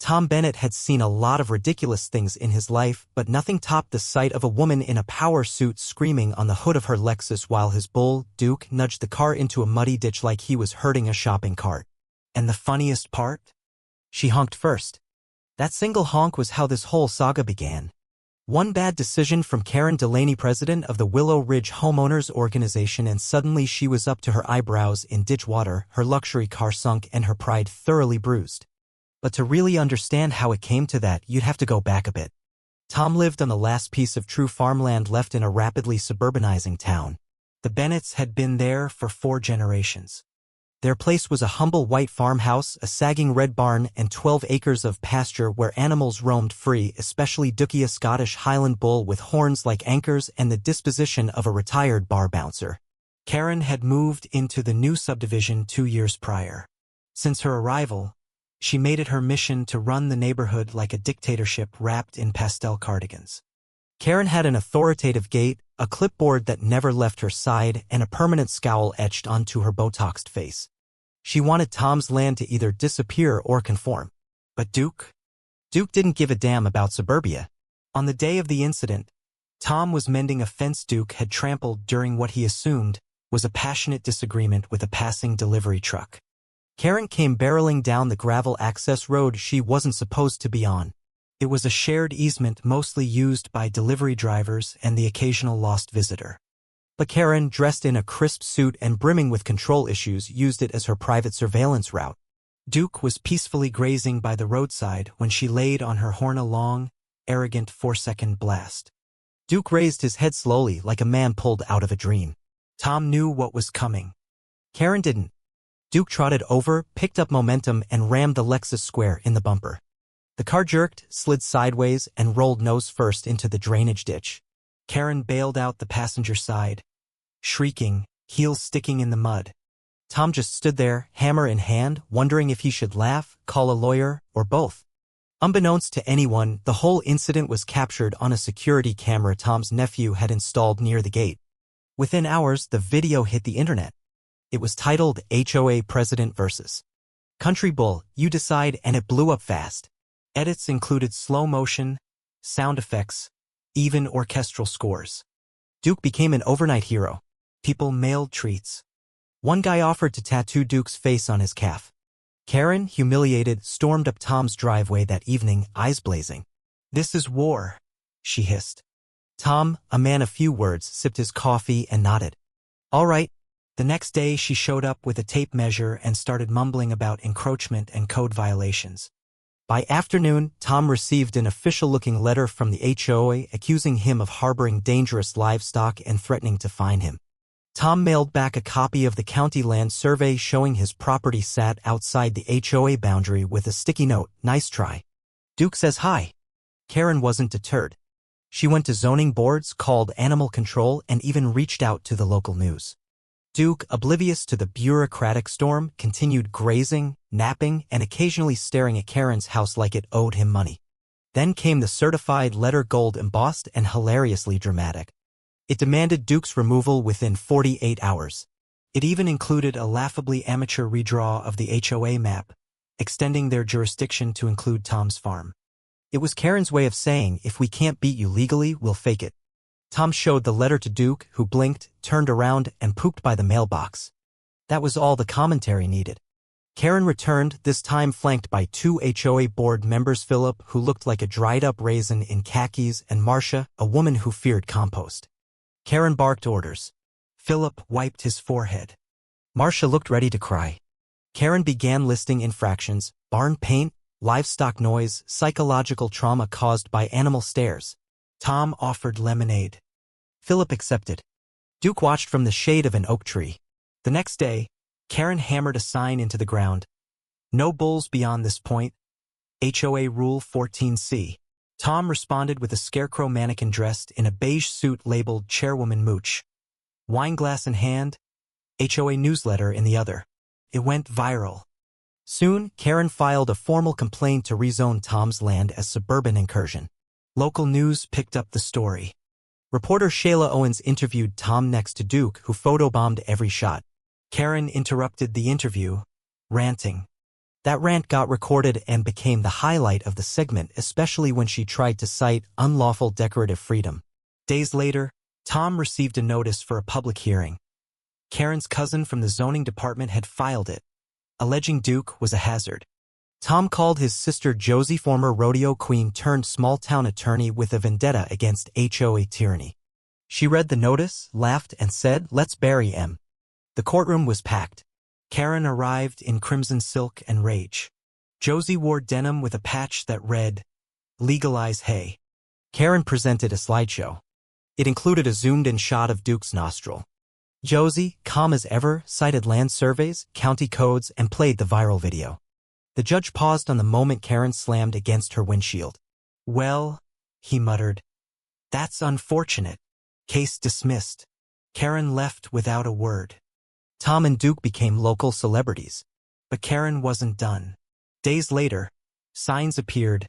Tom Bennett had seen a lot of ridiculous things in his life, but nothing topped the sight of a woman in a power suit screaming on the hood of her Lexus while his bull, Duke, nudged the car into a muddy ditch like he was herding a shopping cart. And the funniest part? She honked first. That single honk was how this whole saga began. One bad decision from Karen Delaney, president of the Willow Ridge Homeowners Organization, and suddenly she was up to her eyebrows in ditch water, her luxury car sunk, and her pride thoroughly bruised. But to really understand how it came to that, you'd have to go back a bit. Tom lived on the last piece of true farmland left in a rapidly suburbanizing town. The Bennetts had been there for 4 generations. Their place was a humble white farmhouse, a sagging red barn, and 12 acres of pasture where animals roamed free, especially Dookie, a Scottish Highland bull with horns like anchors and the disposition of a retired bar bouncer. Karen had moved into the new subdivision 2 years prior. Since her arrival, she made it her mission to run the neighborhood like a dictatorship wrapped in pastel cardigans. Karen had an authoritative gait, a clipboard that never left her side, and a permanent scowl etched onto her Botoxed face. She wanted Tom's land to either disappear or conform. But Duke didn't give a damn about suburbia. On the day of the incident, Tom was mending a fence Duke had trampled during what he assumed was a passionate disagreement with a passing delivery truck. Karen came barreling down the gravel access road she wasn't supposed to be on. It was a shared easement mostly used by delivery drivers and the occasional lost visitor. But Karen, dressed in a crisp suit and brimming with control issues, used it as her private surveillance route. Duke was peacefully grazing by the roadside when she laid on her horn a long, arrogant 4-second blast. Duke raised his head slowly like a man pulled out of a dream. Tom knew what was coming. Karen didn't. Duke trotted over, picked up momentum, and rammed the Lexus square in the bumper. The car jerked, slid sideways, and rolled nose first into the drainage ditch. Karen bailed out the passenger side, shrieking, heels sticking in the mud. Tom just stood there, hammer in hand, wondering if he should laugh, call a lawyer, or both. Unbeknownst to anyone, the whole incident was captured on a security camera Tom's nephew had installed near the gate. Within hours, the video hit the internet. It was titled HOA President vs. Country Bull, You Decide, and it blew up fast. Edits included slow motion, sound effects, even orchestral scores. Duke became an overnight hero. People mailed treats. One guy offered to tattoo Duke's face on his calf. Karen, humiliated, stormed up Tom's driveway that evening, eyes blazing. "This is war," she hissed. Tom, a man of few words, sipped his coffee and nodded. "All right." The next day she showed up with a tape measure and started mumbling about encroachment and code violations. By afternoon, Tom received an official-looking letter from the HOA accusing him of harboring dangerous livestock and threatening to fine him. Tom mailed back a copy of the county land survey showing his property sat outside the HOA boundary with a sticky note, "Nice try. Duke says hi." Karen wasn't deterred. She went to zoning boards, called animal control, and even reached out to the local news. Duke, oblivious to the bureaucratic storm, continued grazing, napping, and occasionally staring at Karen's house like it owed him money. Then came the certified letter, gold embossed and hilariously dramatic. It demanded Duke's removal within 48 hours. It even included a laughably amateur redraw of the HOA map, extending their jurisdiction to include Tom's farm. It was Karen's way of saying, "If we can't beat you legally, we'll fake it." Tom showed the letter to Duke, who blinked, turned around, and pooped by the mailbox. That was all the commentary needed. Karen returned, this time flanked by 2 HOA board members, Philip, who looked like a dried-up raisin in khakis, and Marcia, a woman who feared compost. Karen barked orders. Philip wiped his forehead. Marcia looked ready to cry. Karen began listing infractions: barn paint, livestock noise, psychological trauma caused by animal stares. Tom offered lemonade. Philip accepted. Duke watched from the shade of an oak tree. The next day, Karen hammered a sign into the ground. "No bulls beyond this point. HOA Rule 14C. Tom responded with a scarecrow mannequin dressed in a beige suit labeled Chairwoman Mooch. Wineglass in hand, HOA newsletter in the other. It went viral. Soon, Karen filed a formal complaint to rezone Tom's land as suburban incursion. Local news picked up the story. Reporter Shayla Owens interviewed Tom next to Duke, who photobombed every shot. Karen interrupted the interview, ranting. That rant got recorded and became the highlight of the segment, especially when she tried to cite unlawful decorative freedom. Days later, Tom received a notice for a public hearing. Karen's cousin from the zoning department had filed it, alleging Duke was a hazard. Tom called his sister Josie, former rodeo queen turned small-town attorney with a vendetta against HOA tyranny. She read the notice, laughed, and said, "Let's bury him." The courtroom was packed. Karen arrived in crimson silk and rage. Josie wore denim with a patch that read, "Legalize hay." Karen presented a slideshow. It included a zoomed-in shot of Duke's nostril. Josie, calm as ever, cited land surveys, county codes, and played the viral video. The judge paused on the moment Karen slammed against her windshield. "Well," he muttered, "that's unfortunate." Case dismissed. Karen left without a word. Tom and Duke became local celebrities. But Karen wasn't done. Days later, signs appeared.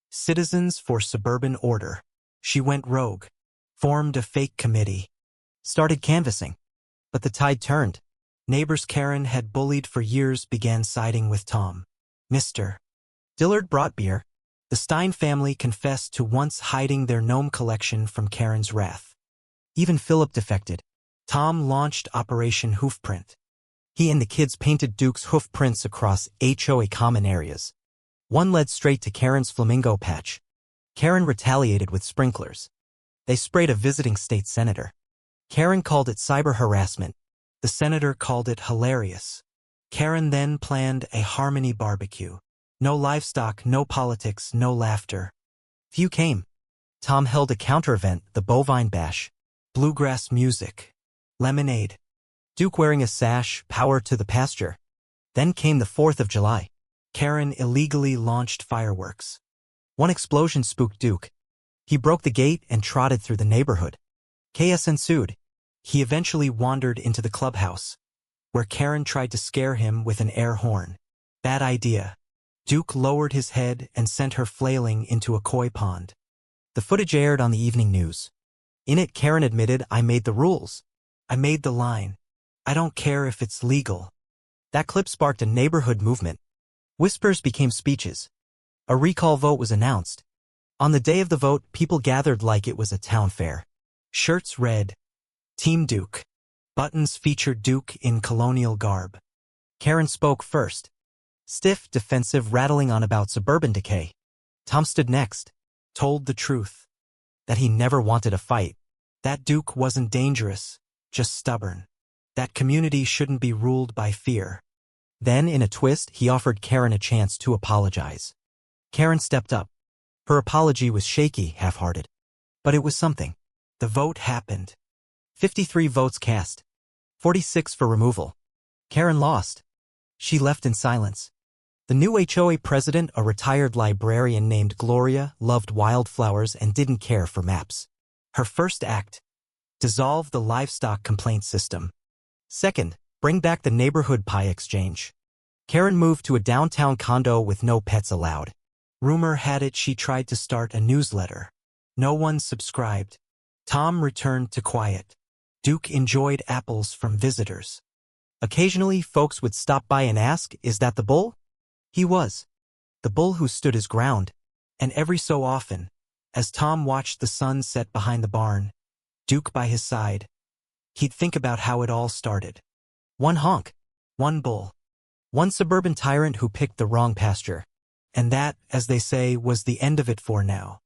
Citizens for Suburban Order. She went rogue. Formed a fake committee. Started canvassing. But the tide turned. Neighbors Karen had bullied for years began siding with Tom. Mr. Dillard brought beer. The Stein family confessed to once hiding their gnome collection from Karen's wrath. Even Philip defected. Tom launched Operation Hoofprint. He and the kids painted Duke's hoof prints across HOA common areas. One led straight to Karen's flamingo patch. Karen retaliated with sprinklers. They sprayed a visiting state senator. Karen called it cyber harassment. The senator called it hilarious. Karen then planned a harmony barbecue. No livestock, no politics, no laughter. Few came. Tom held a counter-event, the Bovine Bash. Bluegrass music. Lemonade. Duke wearing a sash, power to the pasture. Then came the 4th of July. Karen illegally launched fireworks. One explosion spooked Duke. He broke the gate and trotted through the neighborhood. Chaos ensued. He eventually wandered into the clubhouse, where Karen tried to scare him with an air horn. Bad idea. Duke lowered his head and sent her flailing into a koi pond. The footage aired on the evening news. In it, Karen admitted, "I made the rules. I made the line. I don't care if it's legal." That clip sparked a neighborhood movement. Whispers became speeches. A recall vote was announced. On the day of the vote, people gathered like it was a town fair. Shirts read, "Team Duke." Buttons featured Duke in colonial garb. Karen spoke first. Stiff, defensive, rattling on about suburban decay. Tom stood next. Told the truth. That he never wanted a fight. That Duke wasn't dangerous, just stubborn. That community shouldn't be ruled by fear. Then, in a twist, he offered Karen a chance to apologize. Karen stepped up. Her apology was shaky, half-hearted. But it was something. The vote happened. 53 votes cast. 46 for removal. Karen lost. She left in silence. The new HOA president, a retired librarian named Gloria, loved wildflowers and didn't care for maps. Her first act: dissolve the livestock complaint system. Second, bring back the neighborhood pie exchange. Karen moved to a downtown condo with no pets allowed. Rumor had it she tried to start a newsletter. No one subscribed. Tom returned to quiet. Duke enjoyed apples from visitors. Occasionally, folks would stop by and ask, "Is that the bull?" He was. The bull who stood his ground. And every so often, as Tom watched the sun set behind the barn, Duke by his side, he'd think about how it all started. One honk. One bull. One suburban tyrant who picked the wrong pasture. And that, as they say, was the end of it for now.